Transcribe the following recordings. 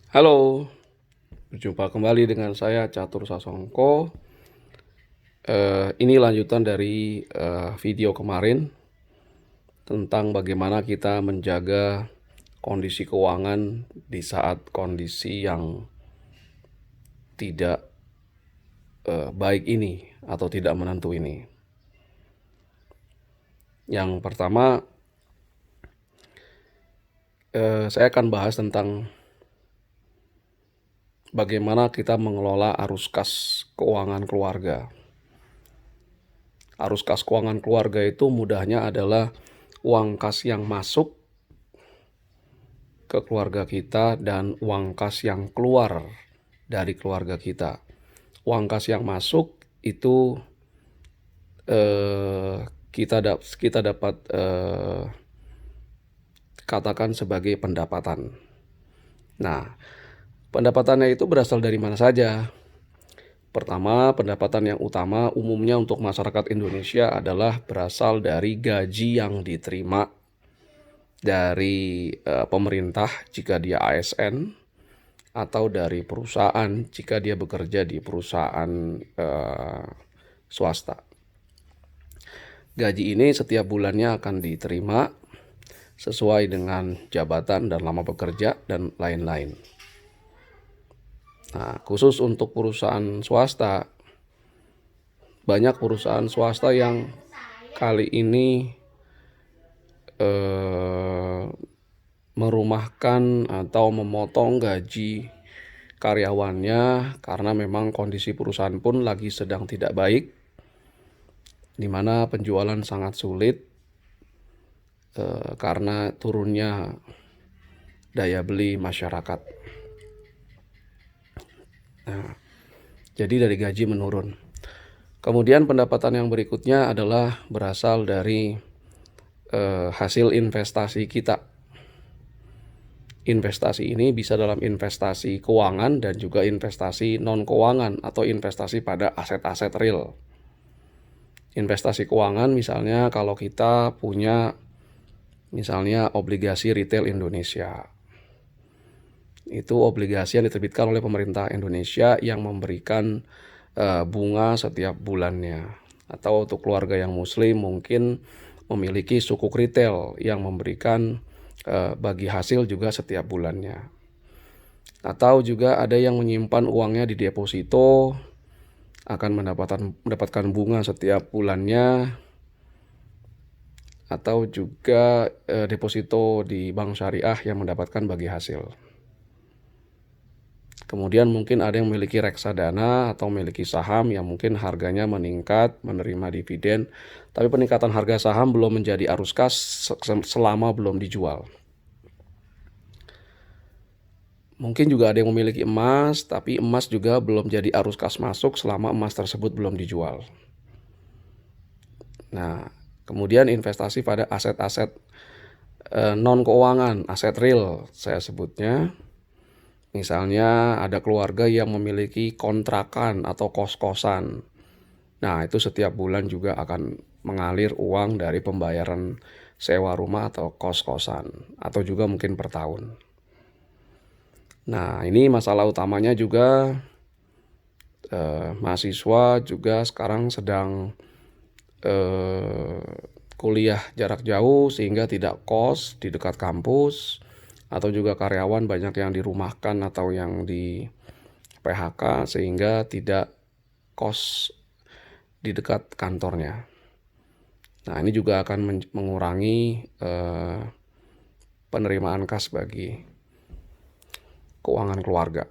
Halo, berjumpa kembali dengan saya Catur Sasongko. Ini lanjutan dari video kemarin tentang bagaimana kita menjaga kondisi keuangan di saat kondisi yang tidak baik ini atau tidak menentu ini. Yang pertama, saya akan bahas tentang bagaimana kita mengelola arus kas keuangan keluarga. Arus kas keuangan keluarga itu mudahnya adalah uang kas yang masuk ke keluarga kita dan uang kas yang keluar dari keluarga kita. Uang kas yang masuk itu kita dapat katakan sebagai pendapatan. Nah, pendapatannya itu berasal dari mana saja? Pertama, pendapatan yang utama umumnya untuk masyarakat Indonesia adalah berasal dari gaji yang diterima dari pemerintah jika dia ASN, atau dari perusahaan jika dia bekerja di perusahaan swasta. Gaji ini setiap bulannya akan diterima sesuai dengan jabatan dan lama bekerja dan lain-lain. Nah, khusus untuk perusahaan swasta, banyak perusahaan swasta yang kali ini merumahkan atau memotong gaji karyawannya karena memang kondisi perusahaan pun lagi sedang tidak baik, di mana penjualan sangat sulit karena turunnya daya beli masyarakat. Nah, jadi dari gaji menurun. Kemudian pendapatan yang berikutnya adalah berasal dari hasil investasi kita. Investasi ini bisa dalam investasi keuangan dan juga investasi non-keuangan atau investasi pada aset-aset real. Investasi keuangan misalnya kalau kita punya misalnya obligasi retail Indonesia. Itu obligasi yang diterbitkan oleh pemerintah Indonesia yang memberikan bunga setiap bulannya. Atau untuk keluarga yang muslim mungkin memiliki sukuk retail yang memberikan bagi hasil juga setiap bulannya. Atau juga ada yang menyimpan uangnya di deposito, akan mendapatkan bunga setiap bulannya. Atau juga deposito di bank syariah yang mendapatkan bagi hasil. Kemudian mungkin ada yang memiliki reksadana atau memiliki saham yang mungkin harganya meningkat, menerima dividen, tapi peningkatan harga saham belum menjadi arus kas selama belum dijual. Mungkin juga ada yang memiliki emas, tapi emas juga belum jadi arus kas masuk selama emas tersebut belum dijual. Nah, kemudian investasi pada aset-aset non-keuangan, aset real saya sebutnya. Misalnya ada keluarga yang memiliki kontrakan atau kos-kosan. Nah, itu setiap bulan juga akan mengalir uang dari pembayaran sewa rumah atau kos-kosan. Atau juga mungkin per tahun. Nah, ini masalah utamanya juga mahasiswa juga sekarang sedang kuliah jarak jauh sehingga tidak kos di dekat kampus. Atau juga karyawan banyak yang dirumahkan atau yang di PHK sehingga tidak kos di dekat kantornya. Nah, ini juga akan mengurangi penerimaan kas bagi keuangan keluarga.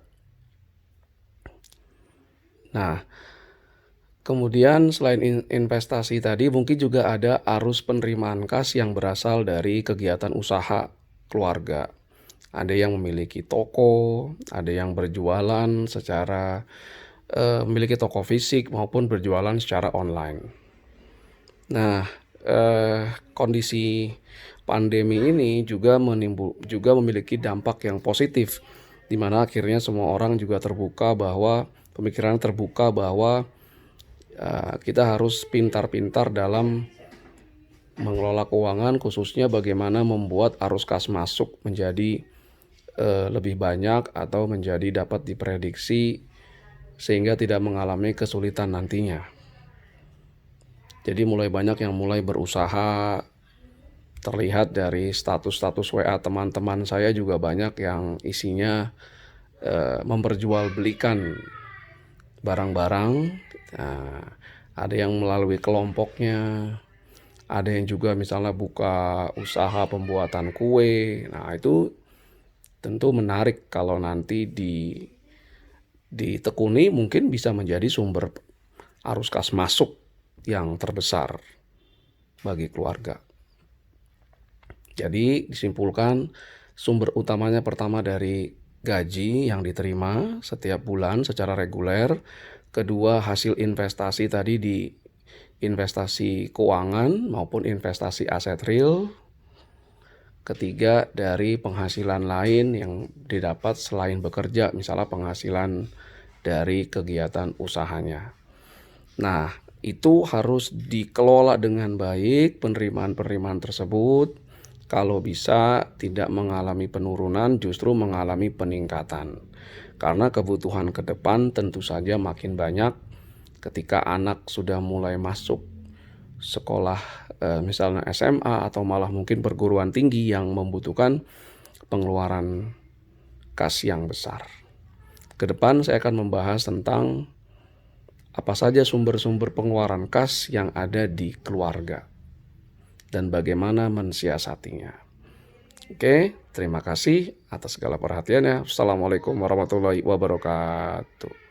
Nah, kemudian selain investasi tadi mungkin juga ada arus penerimaan kas yang berasal dari kegiatan usaha keluarga. Ada yang memiliki toko, ada yang berjualan secara memiliki toko fisik maupun berjualan secara online. Nah, kondisi pandemi ini juga memiliki dampak yang positif, di mana akhirnya semua orang juga pemikiran terbuka bahwa kita harus pintar-pintar dalam mengelola keuangan, khususnya bagaimana membuat arus kas masuk menjadi lebih banyak atau menjadi dapat diprediksi sehingga tidak mengalami kesulitan nantinya. Jadi mulai banyak yang mulai berusaha, terlihat dari status-status WA teman-teman saya juga banyak yang isinya memperjualbelikan barang-barang. Nah, ada yang melalui kelompoknya, ada yang juga misalnya buka usaha pembuatan kue. Nah, itu tentu menarik kalau nanti ditekuni, mungkin bisa menjadi sumber arus kas masuk yang terbesar bagi keluarga. Jadi disimpulkan, sumber utamanya pertama dari gaji yang diterima setiap bulan secara reguler. Kedua, hasil investasi tadi di investasi keuangan maupun investasi aset real. Ketiga, dari penghasilan lain yang didapat selain bekerja, misalnya penghasilan dari kegiatan usahanya. Nah, itu harus dikelola dengan baik penerimaan-penerimaan tersebut. Kalau bisa tidak mengalami penurunan, justru mengalami peningkatan. Karena kebutuhan ke depan tentu saja makin banyak ketika anak sudah mulai masuk sekolah, misalnya SMA atau malah mungkin perguruan tinggi yang membutuhkan pengeluaran kas yang besar. Ke depan saya akan membahas tentang apa saja sumber-sumber pengeluaran kas yang ada di keluarga dan bagaimana mensiasatinya. Oke, terima kasih atas segala perhatiannya. Assalamualaikum warahmatullahi wabarakatuh.